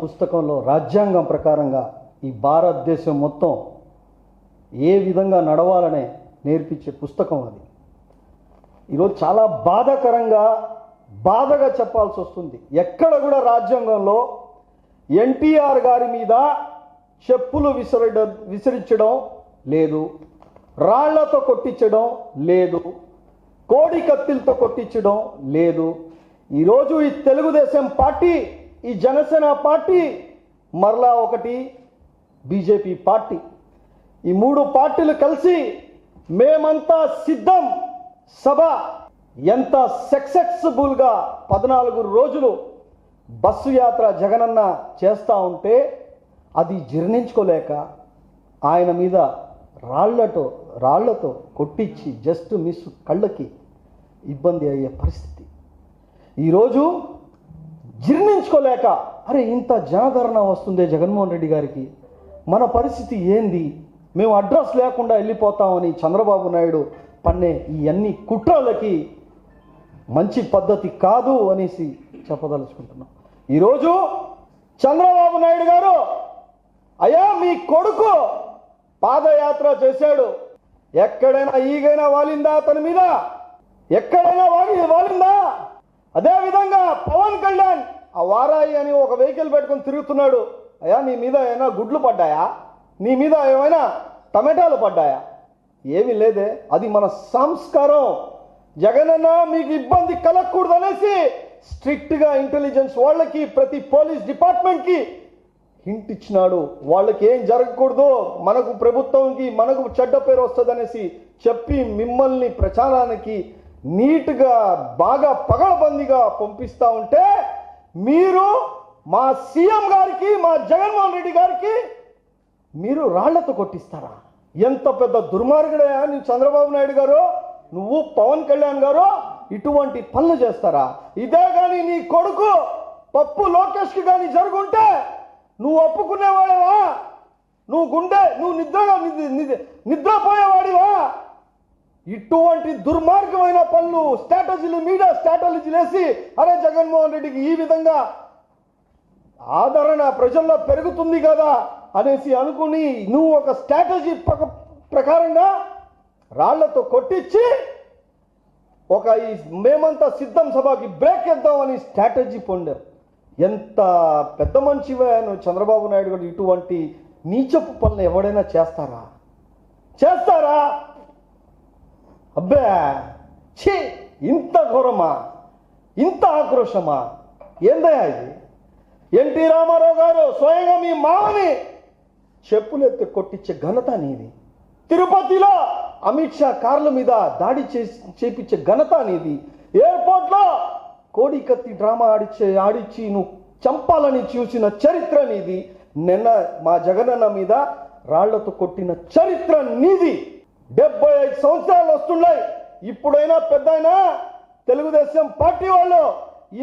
పుస్తకంలో రాజ్యాంగం ప్రకారంగా ఈ భారతదేశం మొత్తం ఏ విధంగా నడవాలనే నేర్పించే పుస్తకం అది. ఈరోజు చాలా బాధగా చెప్పాల్సి వస్తుంది. ఎక్కడ కూడా రాజ్యాంగంలో ఎన్టీఆర్ గారి మీద చెప్పులు విసిరించడం లేదు, రాళ్లతో కొట్టించడం లేదు, కోడి కత్తిలతో కొట్టించడం లేదు. ఈరోజు ఈ తెలుగుదేశం పార్టీ, ఈ జనసేన పార్టీ, మరలా ఒకటి బీజేపీ పార్టీ, ఈ మూడు పార్టీలు కలిసి మేమంతా సిద్ధం సభ ఎంత సక్సెస్ఫుల్గా 14 రోజులు బస్సు యాత్ర జగనన్న చేస్తూ ఉంటే అది జీర్ణించుకోలేక ఆయన మీద రాళ్లతో కొట్టించి జస్ట్ మిస్ కళ్ళకి ఇబ్బంది అయ్యే పరిస్థితి. ఈరోజు జీర్ణించుకోలేక అరే ఇంత జనధరణ వస్తుందే జగన్మోహన్ రెడ్డి గారికి, మన పరిస్థితి ఏంది, మేము అడ్రస్ లేకుండా వెళ్ళిపోతామని చంద్రబాబు నాయుడు పన్నే ఈ అన్ని కుట్రలకి మంచి పద్ధతి కాదు అనేసి చెప్పదలుచుకుంటున్నాం. ఈరోజు చంద్రబాబు నాయుడు గారు, అయ్యా మీ కొడుకు పాదయాత్ర చేశాడు, ఎక్కడైనా ఈగైనా వాలిందా అతని మీద? ఎక్కడైనా వాలిందా? అదేవిధంగా పవన్ కళ్యాణ్ ఆ వారాయి అని ఒక వెహికల్ పెట్టుకొని తిరుగుతున్నాడు. అయ్యా నీ మీద ఏమైనా గుడ్లు పడ్డాయా? నీ మీద ఏమైనా టమాటాలు పడ్డాయా? ఏమీ లేదే. అది మన సంస్కారం. జగనన్న మీకు ఇబ్బంది కలగకూడదు అనేసి స్ట్రిక్ట్గా ఇంటెలిజెన్స్ వాళ్ళకి, ప్రతి పోలీస్ డిపార్ట్మెంట్కి హింట్ ఇచ్చినాడు. వాళ్ళకి ఏం జరగకూడదు, మనకు ప్రభుత్వంకి మనకు చెడ్డ పేరు వస్తుందనేసి చెప్పి మిమ్మల్ని ప్రచారానికి నీట్గా బాగా పగడబందిగా పంపిస్తూ ఉంటే మీరు మా సీఎం గారికి, మా జగన్మోహన్ రెడ్డి గారికి మీరు రాళ్లతో కొట్టిస్తారా? ఎంత పెద్ద దుర్మార్గుడయా నువ్వు చంద్రబాబు నాయుడు గారు, నువ్వు పవన్ కళ్యాణ్ గారు ఇటువంటి పనులు చేస్తారా? ఇదే కానీ నీ కొడుకు పప్పు లోకేష్కి కానీ జరుగుంటే నువ్వు ఒప్పుకునేవాడివా? నువ్వు నిద్రపోయేవాడివా? ఇటువంటి దుర్మార్గమైన పనులు, స్ట్రాటజీలు, మీడియా స్ట్రాటజీలు వేసి అరే జగన్మోహన్ రెడ్డికి ఈ విధంగా ఆదరణ ప్రజల్లో పెరుగుతుంది కదా అనేసి అనుకుని నువ్వు ఒక స్ట్రాటజీ ప్రకారంగా రాళ్లతో కొట్టించి ఒక ఈ మేమంతా సిద్ధం సభకి బ్రేక్ ఇద్దామని స్ట్రాటజీ పొందారు. ఎంత పెద్ద మనిషివే నువ్వు చంద్రబాబు నాయుడు గారు. ఇటువంటి నీచపు పనులు ఎవడైనా చేస్తారా? అబ్బే ఛీ, ఇంత ఘోరమా, ఇంత ఆక్రోశమా, ఏందయ్యా ఇది? ఎన్టీ రామారావు గారు స్వయంగా మీ మామని చెప్పులెత్తి కొట్టించే ఘనత నీది. తిరుపతిలో అమిత్ షా కార్ల మీద దాడి చేపించే ఘనత నీది. ఎయిర్పోర్ట్లో కోడి కత్తి డ్రామా ఆడిచ్చి నువ్వు చంపాలని చూసిన చరిత్ర నీది. నిన్న మా జగనన్న మీద రాళ్లతో కొట్టిన చరిత్ర నీది. 75 సంవత్సరాలు వస్తున్నాయి. ఇప్పుడైనా పెద్దయినా తెలుగుదేశం పార్టీ వాళ్ళు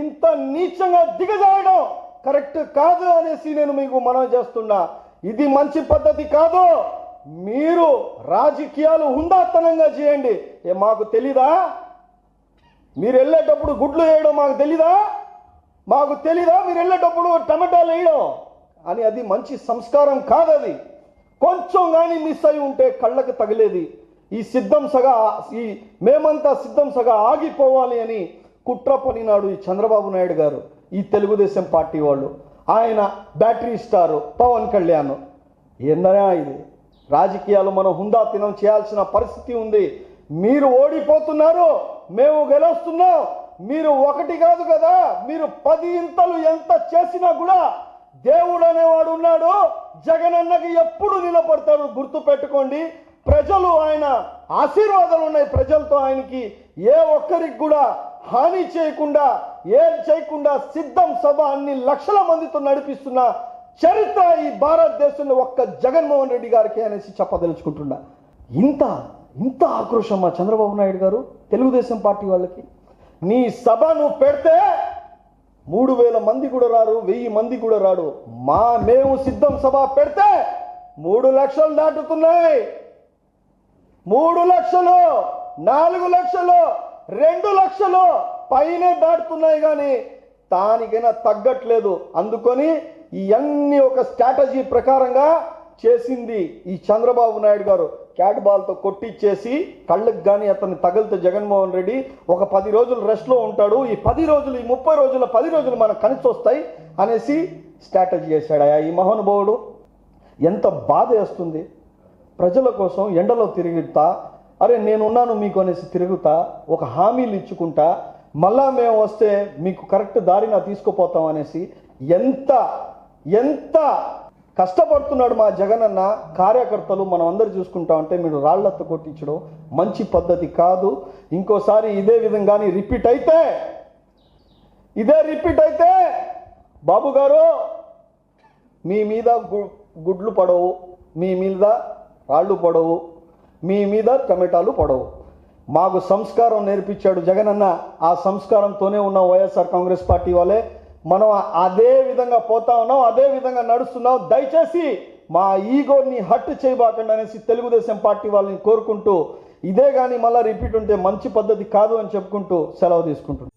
ఇంత నీచంగా దిగజాయడం కరెక్ట్ కాదు అనేసి నేను మీకు మనవి చేస్తున్నా. ఇది మంచి పద్ధతి కాదు. మీరు రాజకీయాలు హుందాతనంగా చేయండి. మాకు తెలీదా? మీరు వెళ్ళేటప్పుడు గుడ్లు వేయడం మాకు తెలీదా? మీరు వెళ్ళేటప్పుడు టమాటాలు వేయడం అని అది మంచి సంస్కారం కాదు. అది కొంచెం కానీ మిస్ అయి ఉంటే కళ్ళకు తగిలేది. ఈ మేమంతా సిద్ధం సగా ఆగిపోవాలి అని కుట్ర పనినాడు ఈ చంద్రబాబు నాయుడు గారు, ఈ తెలుగుదేశం పార్టీ వాళ్ళు. ఆయన బ్యాటరీ స్టారు పవన్ కళ్యాణ్. ఏందనా ఇది? రాజకీయాలు మనం హుందాతనం చేయాల్సిన పరిస్థితి ఉంది. మీరు ఓడిపోతున్నారు, మేము గెలుస్తున్నాం. మీరు ఒకటి కాదు కదా, మీరు 10 ఇంతలు ఎంత చేసినా కూడా దేవుడు అనేవాడు ఉన్నాడు. జగనన్నకి ఎప్పుడు నిలబడతాడు గుర్తు పెట్టుకోండి. ప్రజలు ఆయన ఆశీర్వాదాలు ఉన్నాయి ప్రజలతో. ఆయనకి ఏ ఒక్కరికి కూడా హాని చేయకుండా, ఏం చేయకుండా సిద్ధం సభ అన్ని లక్షల మందితో నడిపిస్తున్న చరిత్ర ఈ భారతదేశంలో ఒక్క జగన్మోహన్ రెడ్డి గారికి అనేసి చెప్పదలుచుకుంటున్నా. ఇంత ఆక్రోశం మా చంద్రబాబు నాయుడు గారు తెలుగుదేశం పార్టీ వాళ్ళకి. నీ సభ నువ్వు పెడితే 3000 మంది కూడా రారు, 1000 మంది కూడా రాడు. మేము సిద్ధం సభ పెడితే 3 లక్షలు దాటుతున్నాయి. 3 లక్షలు, 4 లక్షలు, 2 లక్షలు పైనే దాటుతున్నాయి. కానీ దానికైనా తగ్గట్లేదు. అందుకొని ఇవన్నీ ఒక స్ట్రాటజీ ప్రకారంగా చేసింది ఈ చంద్రబాబు నాయుడు గారు. క్యాట్ బాల్తో కొట్టిచ్చేసి కళ్ళకు కానీ అతన్ని తగిలితే జగన్మోహన్ రెడ్డి ఒక 10 రోజులు రెస్ట్లో ఉంటాడు, ఈ 10 రోజులు ఈ 30 రోజుల 10 రోజులు మనకు కలిసి వస్తాయి అనేసి స్ట్రాటజీ చేశాడు ఈ మహానుభావుడు. ఎంత బాధ వేస్తుంది. ప్రజల కోసం ఎండలో తిరుగుతా, అరే నేనున్నాను మీకు అనేసి తిరుగుతా, ఒక హామీలు ఇచ్చుకుంటా, మళ్ళా మేము వస్తే మీకు కరెక్ట్ దారిన తీసుకుపోతాం అనేసి ఎంత ఎంత కష్టపడుతున్నాడు మా జగనన్న. కార్యకర్తలు మనం అందరు చూసుకుంటా ఉంటే మీరు రాళ్లతో కొట్టించడం మంచి పద్ధతి కాదు. ఇంకోసారి ఇదే విధంగానే రిపీట్ అయితే బాబు గారు మీ మీద గుడ్లు పడవు, మీ మీద రాళ్ళు పడవు, మీ మీద టమాటాలు పడవు. మాకు సంస్కారం నేర్పించాడు జగనన్న. ఆ సంస్కారంతోనే ఉన్న వైఎస్ఆర్ కాంగ్రెస్ పార్టీ వాళ్ళే మనం అదే విధంగా పోతా ఉన్నాం, అదే విధంగా నడుస్తున్నాం. దయచేసి మా ఈగోని హట్ చేయబాకండి అనేసి తెలుగుదేశం పార్టీ వాళ్ళని కోరుకుంటూ, ఇదే కానీ మళ్ళీ రిపీట్ ఉంటే మంచి పద్ధతి కాదు అని చెప్పుకుంటూ సెలవు తీసుకుంటున్నాను.